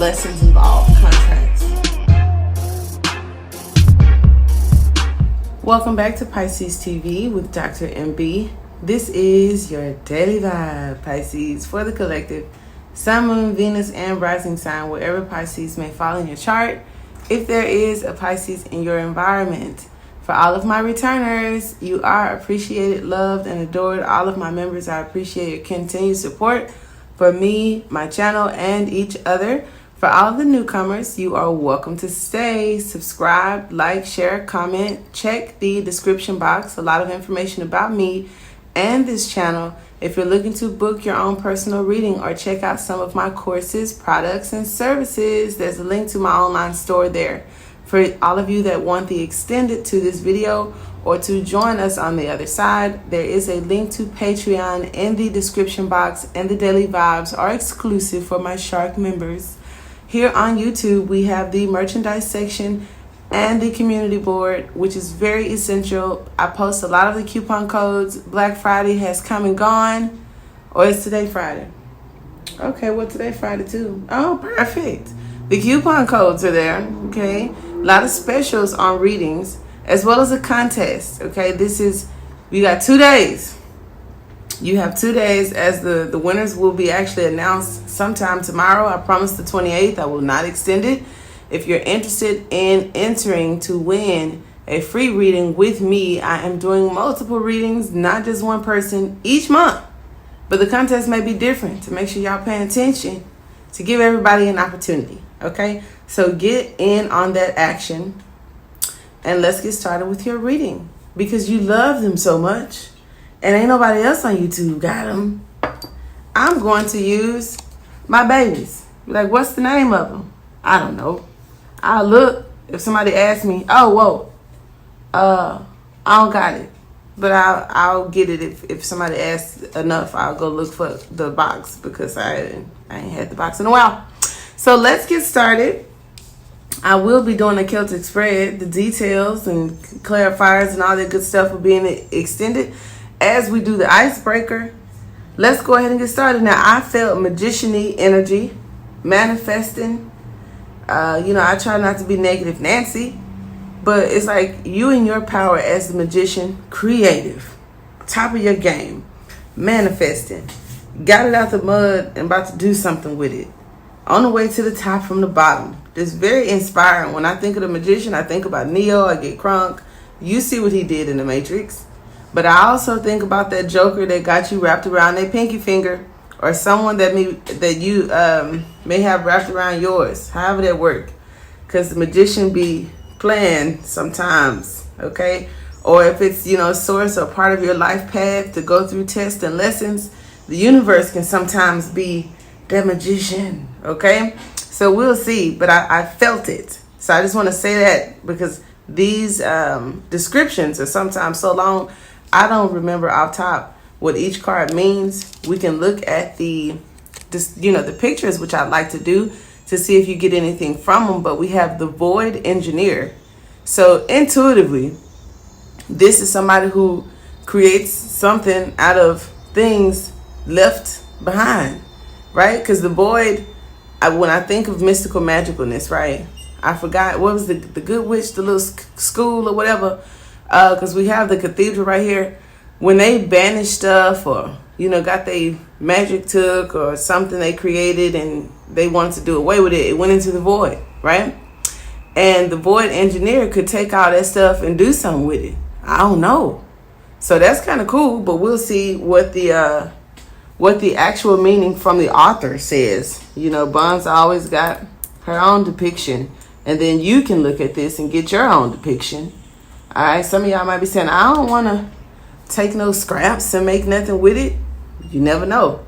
lessons involve contracts. Welcome back to Pisces TV with Dr. MB. This is your daily vibe, Pisces, for the collective. Sun, Moon, Venus, and rising sign, wherever Pisces may fall in your chart, if there is a Pisces in your environment. For all of my returners, you are appreciated, loved, and adored. All of my members, I appreciate your continued support for me, my channel, and each other. For all of the newcomers, you are welcome to stay. Subscribe, like, share, comment. Check the description box. A lot of information about me and this channel. If you're looking to book your own personal reading or check out some of my courses, products, and services, there's a link to my online store there. For all of you that want the extended to this video or to join us on the other side, there is a link to Patreon in the description box, and the daily vibes are exclusive for my Shark members. Here on YouTube, we have the merchandise section and the community board, which is very essential. I post a lot of the coupon codes. Black Friday has come and gone. Or is today Friday? Okay, well, today Friday too. Oh, perfect. The coupon codes are there, okay? A lot of specials on readings, as well as a contest, okay? We got 2 days. You have 2 days, as the winners will be actually announced sometime tomorrow. I promise the 28th. I will not extend it. If you're interested in entering to win a free reading with me, I am doing multiple readings, not just one person, each month. But the contest may be different, to make sure y'all paying attention, to give everybody an opportunity, okay? So get in on that action, and let's get started with your reading, because you love them so much, and ain't nobody else on YouTube got them. I'm going to use my babies. Like, what's the name of them? I don't know. I'll look if somebody asks me. Oh, whoa. I don't got it, but I'll get it if somebody asks enough. I'll go look for the box, because I ain't had the box in a while. So let's get started. I will be doing a Celtic spread. The details and clarifiers and all that good stuff will be extended as we do the icebreaker. Let's go ahead and get started. Now, I felt magician-y energy, manifesting. I try not to be negative Nancy, but it's like you in your power as the magician, creative, top of your game, manifesting. Got it out the mud and about to do something with it. On the way to the top from the bottom. It's very inspiring. When I think of the magician, I think about Neo. I get crunk. You see what he did in the Matrix. But I also think about that Joker that got you wrapped around their pinky finger, or someone that you may have wrapped around yours. However that work. Because the magician be playing sometimes, okay? Or if it's, source or part of your life path to go through tests and lessons, the universe can sometimes be that magician, okay? So we'll see, but I felt it. So I just want to say that, because these descriptions are sometimes so long, I don't remember off top what each card means. We can look at the pictures, which I like to do, to see if you get anything from them. But we have the Void Engineer. So intuitively, this is somebody who creates something out of things left behind, right? Because the void, when I think of mystical magicalness, right? I forgot, what was the Good Witch, the little school or whatever, because we have the cathedral right here. When they banished stuff, or got their magic took, or something they created and they wanted to do away with it, it went into the void, right? And the Void Engineer could take all that stuff and do something with it. I don't know. So that's kind of cool, but we'll see what the actual meaning from the author says. Bonds always got her own depiction, and then you can look at this and get your own depiction. All right, some of y'all might be saying, I don't want to take no scraps and make nothing with it. You never know.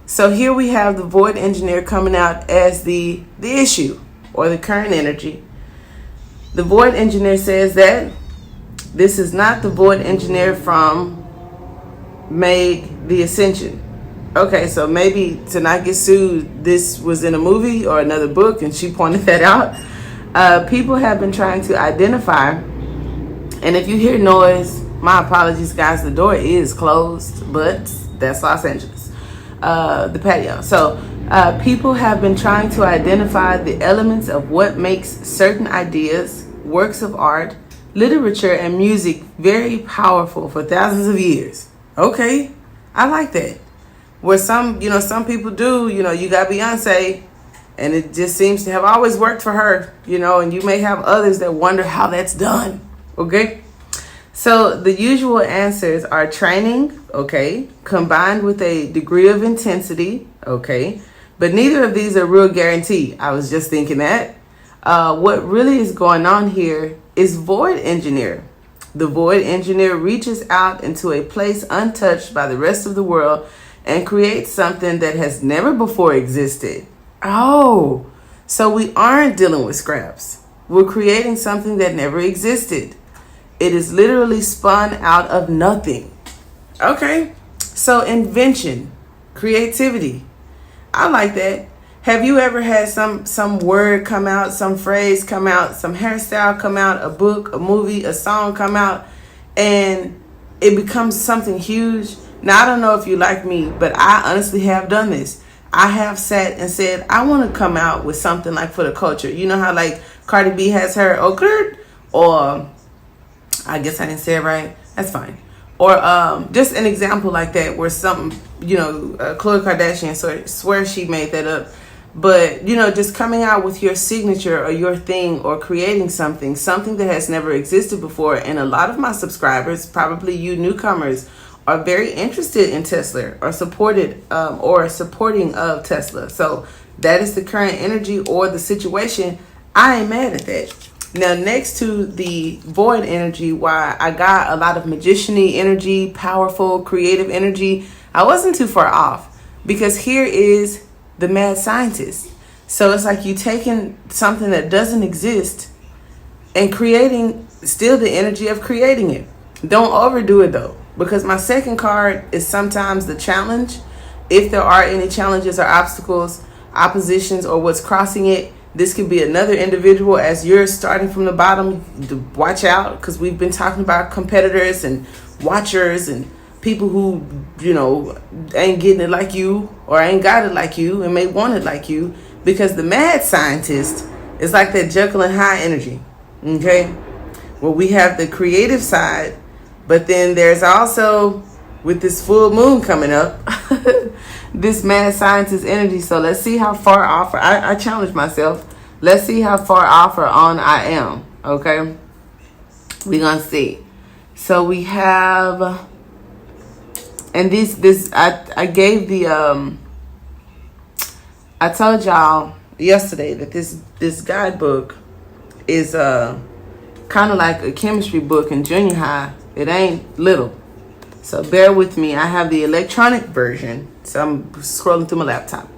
So here we have the Void Engineer coming out as the issue, or the current energy. The Void Engineer says that this is not the Void Engineer from Meg the Ascension. Okay, so maybe to not get sued, this was in a movie or another book, and she pointed that out. People have been trying to identify, and if you hear noise, my apologies, guys. The door is closed, but that's Los Angeles. The patio. So People have been trying to identify the elements of what makes certain ideas, works of art, literature, and music very powerful for thousands of years. Okay, I like that. Where some people do, you got Beyonce, and it just seems to have always worked for her, and you may have others that wonder how that's done. Okay, so the usual answers are training, okay, combined with a degree of intensity, okay, but neither of these are real guarantee. I was just thinking that. What really is going on here is void engineer. The void engineer reaches out into a place untouched by the rest of the world and creates something that has never before existed. Oh, so we aren't dealing with scraps. We're creating something that never existed. It is literally spun out of nothing. Okay, so invention, creativity. I like that. Have you ever had some word come out, some phrase come out, some hairstyle come out, a book, a movie, a song come out, and it becomes something huge? Now, I don't know if you like me, but I honestly have done this. I have sat and said, I want to come out with something like for the culture. You know how like Cardi B has her Oakland, or I guess I didn't say it right. That's fine. Or just an example like that where something, Khloe Kardashian swear she made that up. But, just coming out with your signature or your thing or creating something that has never existed before. And a lot of my subscribers, probably you newcomers, are very interested in Tesla or supporting of Tesla. So that is the current energy or the situation. I ain't mad at that. Now, next to the void energy, why I got a lot of magician-y energy, powerful, creative energy, I wasn't too far off, because here is the mad scientist. So it's like you taking something that doesn't exist and creating still the energy of creating it. Don't overdo it though, because my second card is sometimes the challenge. If there are any challenges or obstacles, oppositions, or what's crossing it, this could be another individual. As you're starting from the bottom, watch out, because we've been talking about competitors and watchers and people who, ain't getting it like you or ain't got it like you and may want it like you, because the mad scientist is like that Jekyll and Hyde energy, okay? Well, we have the creative side, but then there's also, with this full moon coming up, this mad scientist energy. So let's see how far off, I challenge myself. Let's see how far off or on I am, okay? We're going to see. So we have... And I gave the, I told y'all yesterday that this guidebook is kind of like a chemistry book in junior high. It ain't little. So bear with me. I have the electronic version. So I'm scrolling through my laptop.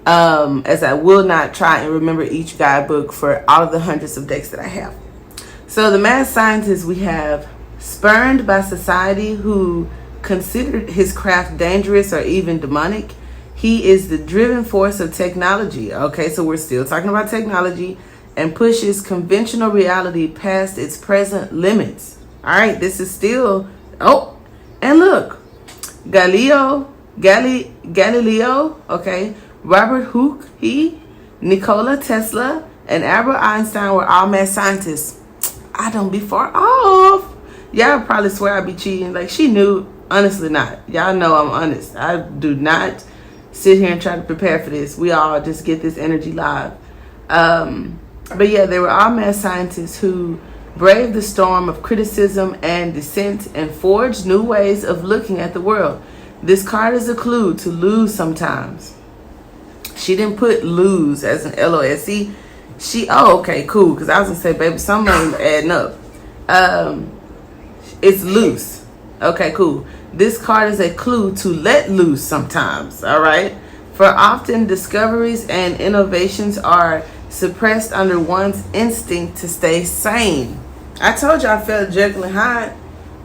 As I will not try and remember each guidebook for all of the hundreds of decks that I have. So the mad scientist, we have spurned by society who considered his craft dangerous or even demonic. He is the driven force of technology. Okay, so we're still talking about technology, and pushes conventional reality past its present limits. All right, this is still, and look, Galileo, okay, Robert Hooke, Nikola Tesla, and Albert Einstein were all mad scientists. I don't be far off. Y'all probably swear I be cheating. Like, she knew. Honestly not. Y'all know I'm honest. I do not sit here and try to prepare for this. We all just get this energy live. But yeah, they were all mad scientists who braved the storm of criticism and dissent and forged new ways of looking at the world. This card is a clue to lose sometimes. She didn't put lose as an LOSE. Okay, cool. Because I was going to say, baby, something ain't adding up. It's loose. Okay, cool. This card is a clue to let loose sometimes, all right? For often discoveries and innovations are suppressed under one's instinct to stay sane. I told you I felt Jekyll and Hyde,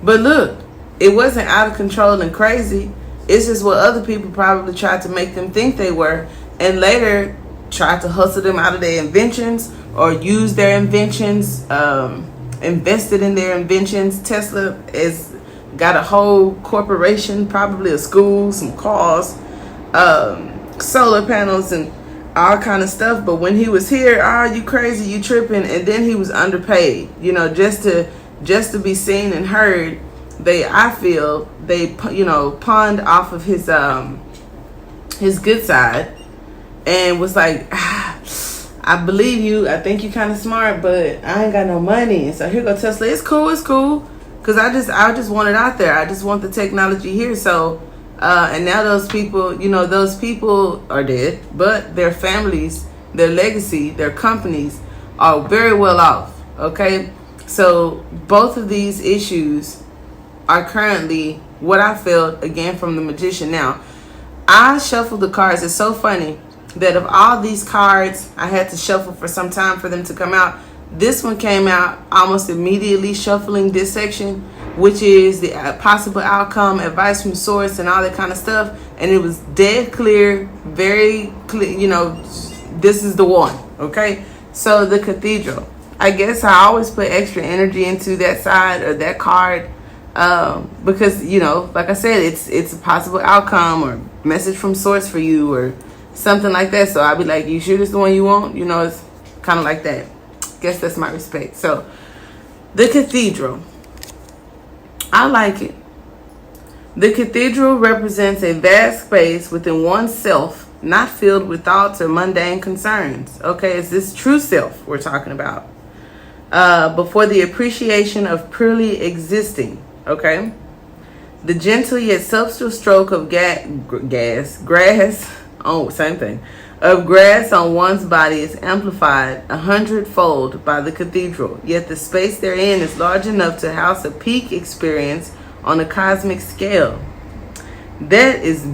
but look, it wasn't out of control and crazy. It's just what other people probably tried to make them think they were, and later tried to hustle them out of their inventions or use their inventions, invested in their inventions. Tesla is got a whole corporation, probably a school, some cars, solar panels and all kind of stuff. But when he was here, you crazy, you tripping. And then he was underpaid, just to be seen and heard. I feel they pawned off of his good side and was like, I believe you, I think you kind of smart, but I ain't got no money. And so here go Tesla. It's cool, because I just want it out there. I just want the technology here. So and now those people are dead, but their families, their legacy, their companies are very well off. Okay, so both of these issues are currently what I felt, again, from the magician. Now, I shuffled the cards. It's so funny that of all these cards I had to shuffle for some time for them to come out, this one came out almost immediately, shuffling this section, which is the possible outcome, advice from source, and all that kind of stuff. And it was dead clear, very clear, this is the one. Okay, so the Cathedral. I guess I always put extra energy into that side or that card, because like I said, it's a possible outcome or message from source for you or something like that. So I'll be like, you sure this is the one you want? It's kind of like that. Guess that's my respect. So the Cathedral, I like it. The Cathedral represents a vast space within oneself, not filled with thoughts or mundane concerns. Okay, it's this true self we're talking about. Before the appreciation of purely existing. Okay, the gentle yet subtle stroke of grass on one's body is amplified 100-fold by the Cathedral, yet the space therein is large enough to house a peak experience on a cosmic scale. That is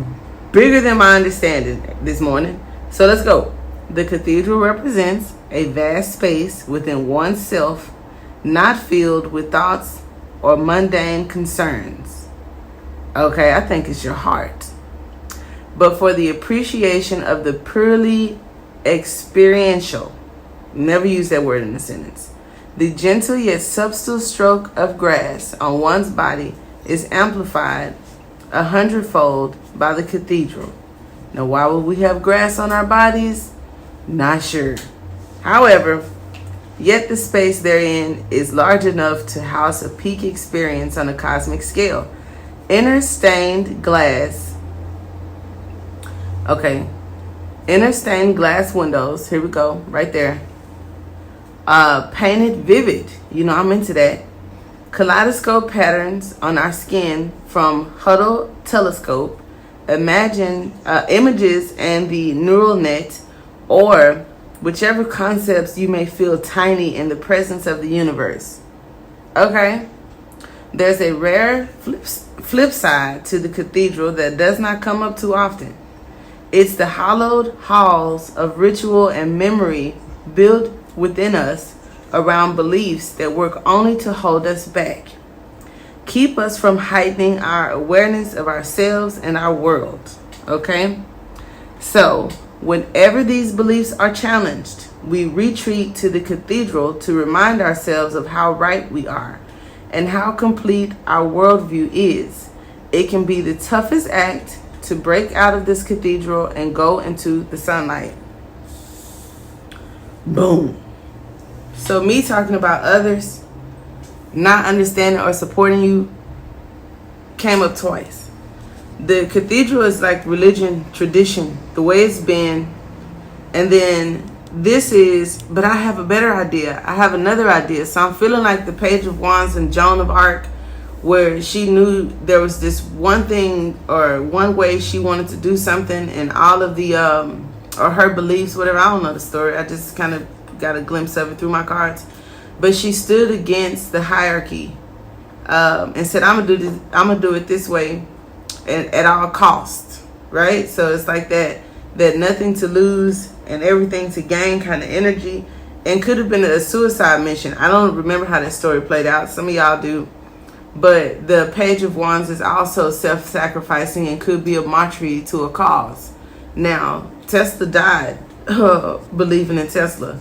bigger than my understanding this morning. So let's go. The Cathedral represents a vast space within oneself, not filled with thoughts or mundane concerns. Okay, I think it's your heart. But for the appreciation of the purely experiential, never use that word in a sentence, the gentle yet subtle stroke of grass on one's body is amplified 100-fold by the Cathedral. Now, why would we have grass on our bodies? Not sure. However, yet the space therein is large enough to house a peak experience on a cosmic scale. Inner stained glass windows, here we go, right there. Painted vivid, I'm into that. Kaleidoscope patterns on our skin from Hubble telescope. Imagine images and the neural net, or whichever concepts you may feel tiny in the presence of the universe. Okay, there's a rare flip side to the Cathedral that does not come up too often. It's the hallowed halls of ritual and memory built within us around beliefs that work only to hold us back, keep us from heightening our awareness of ourselves and our world. Okay, so whenever these beliefs are challenged, we retreat to the Cathedral to remind ourselves of how right we are and how complete our worldview is. It can be the toughest act to break out of this Cathedral and go into the sunlight. Boom. So me talking about others not understanding or supporting you came up twice. The Cathedral is like religion, tradition, the way it's been. And then this is, but I have a better idea. I have another idea. So I'm feeling like the Page of Wands and Joan of Arc, where she knew there was this one thing or one way she wanted to do something, and all of the or her beliefs, whatever, I don't know the story, I just kind of got a glimpse of it through my cards. But she stood against the hierarchy and said, I'm gonna do it this way and at all costs, right? So it's like that nothing to lose and everything to gain kind of energy, and could have been a suicide mission. I don't remember how that story played out. Some of y'all do. But the Page of Wands is also self-sacrificing and could be a mockery to a cause. Now, Tesla died believing in Tesla,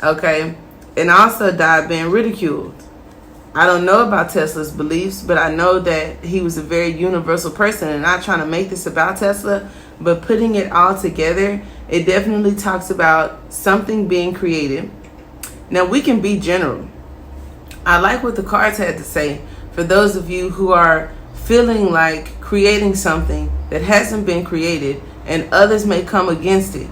okay? And also died being ridiculed. I don't know about Tesla's beliefs, but I know that he was a very universal person. And not trying to make this about Tesla, but putting it all together, it definitely talks about something being created. Now, we can be general. I like what the cards had to say for those of you who are feeling like creating something that hasn't been created and others may come against it.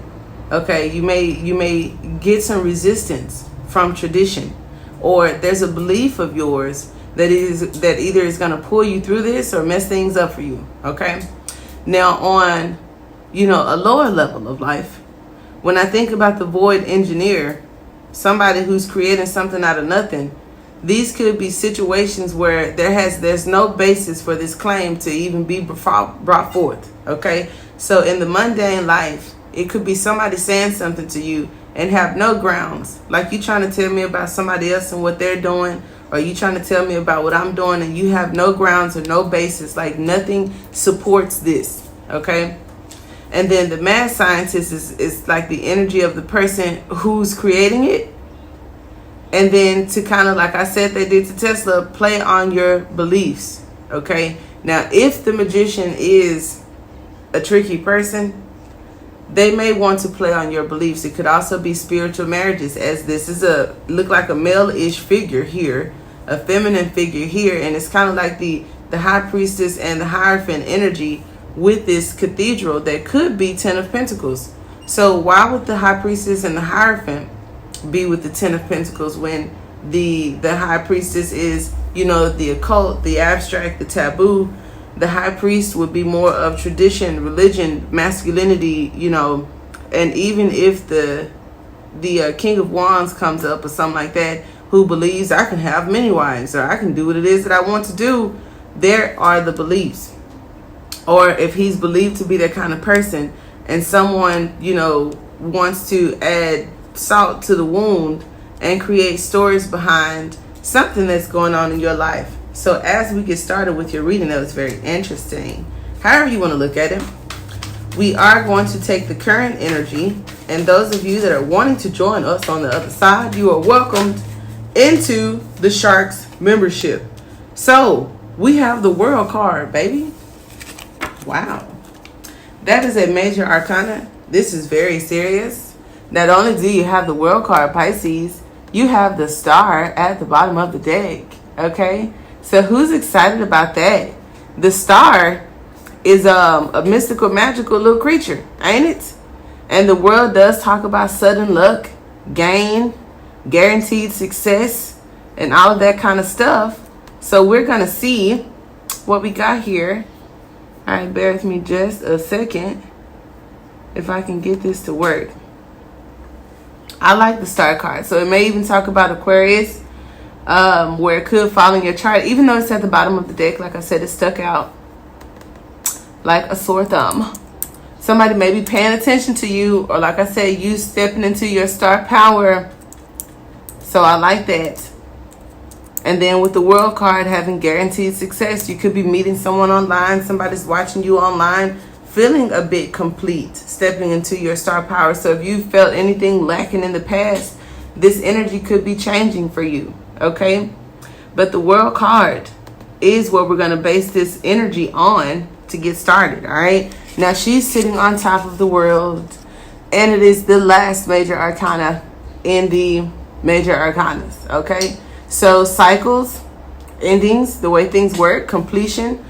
Okay, you may get some resistance from tradition, or there's a belief of yours that either is going to pull you through this or mess things up for you. Okay, now on a lower level of life, when I think about the void engineer, somebody who's creating something out of nothing, these could be situations where there's no basis for this claim to even be brought forth. Okay, so in the mundane life, it could be somebody saying something to you and have no grounds. Like, you trying to tell me about somebody else and what they're doing, or you trying to tell me about what I'm doing, and you have no grounds or no basis. Like, nothing supports this. Okay, and then the mad scientist is like the energy of the person who's creating it. And then to kind of, like I said, they did to Tesla, play on your beliefs. Okay. Now, if the magician is a tricky person, they may want to play on your beliefs. It could also be spiritual marriages, as this is look like a male-ish figure here, a feminine figure here. And it's kind of like the high priestess and the Hierophant energy with this cathedral that could be 10 of Pentacles. So why would the high priestess and the Hierophant be with the 10 of Pentacles when the high priestess is, the occult, the abstract, the taboo? The high priest would be more of tradition, religion, masculinity, and even if the King of Wands comes up or something like that, who believes I can have many wives or I can do what it is that I want to do, there are the beliefs. Or if he's believed to be that kind of person and someone, wants to add salt to the wound and create stories behind something that's going on in your life. So as we get started with your reading, that was very interesting. However you want to look at it, we are going to take the current energy, and those of you that are wanting to join us on the other side, you are welcomed into the Sharks membership. So we have the World card, baby. Wow. That is a major arcana. This is very serious. Not only do you have the World card, Pisces, you have the Star at the bottom of the deck. Okay? So who's excited about that? The Star is a mystical, magical little creature, ain't it? And the World does talk about sudden luck, gain, guaranteed success, and all of that kind of stuff. So we're going to see what we got here. All right, bear with me just a second if I can get this to work. I like the Star card. So it may even talk about Aquarius, where it could fall in your chart. Even though it's at the bottom of the deck, like I said, it stuck out like a sore thumb. Somebody may be paying attention to you, or like I said, you stepping into your star power. So I like that. And then with the World card having guaranteed success, you could be meeting someone online. Somebody's watching you online, feeling a bit complete, stepping into your star power. So if you felt anything lacking in the past, this energy could be changing for you. Okay? But the World card is what we're going to base this energy on to get started. All right? Now she's sitting on top of the World, and it is the last major arcana in the major arcanas. Okay? So cycles, endings, the way things work, completion,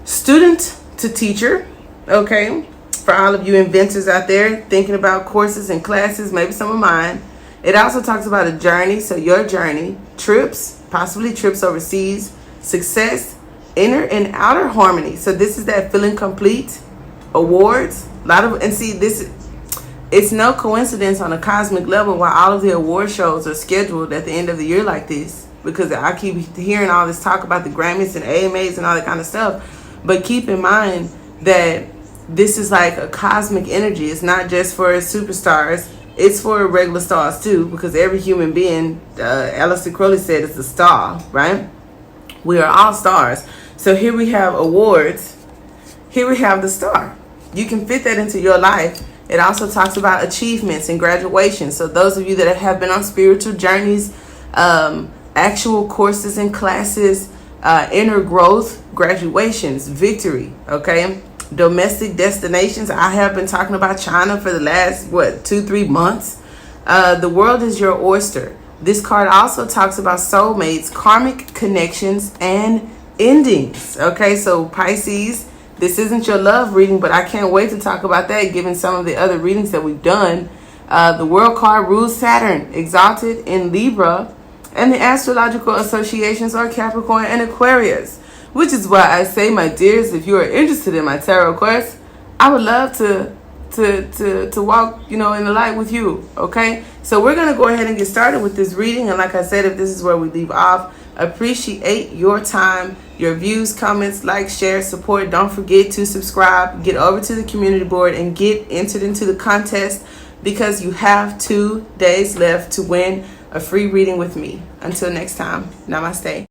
student to teacher. Okay? For all of you inventors out there thinking about courses and classes, maybe some of mine. It also talks about a journey, so your journey, trips, possibly trips overseas, success, inner and outer harmony. So this is that feeling complete, awards, and see this, it's no coincidence on a cosmic level why all of the award shows are scheduled at the end of the year like this, because I keep hearing all this talk about the Grammys and AMAs and all that kind of stuff. But keep in mind that this is like a cosmic energy. It's not just for superstars. It's for regular stars too, because every human being, Aleister Crowley said, is a star, right? We are all stars. So here we have awards. Here we have the Star. You can fit that into your life. It also talks about achievements and graduation. So those of you that have been on spiritual journeys, actual courses and classes, inner growth, graduations, victory, okay? domestic destinations. I have been talking about China for the last 2-3 months. The world is your oyster. This card also talks about soulmates, karmic connections, and endings. Okay, so Pisces, this isn't your love reading, but I can't wait to talk about that given some of the other readings that we've done. The world card rules Saturn, exalted in Libra, and the astrological associations are Capricorn and Aquarius, which is why I say, my dears, if you are interested in my tarot cards, I would love to walk, in the light with you. Okay, so we're gonna go ahead and get started with this reading. And like I said, if this is where we leave off, appreciate your time, your views, comments, like, share, support. Don't forget to subscribe, get over to the community board, and get entered into the contest, because you have 2 days left to win a free reading with me. Until next time, namaste.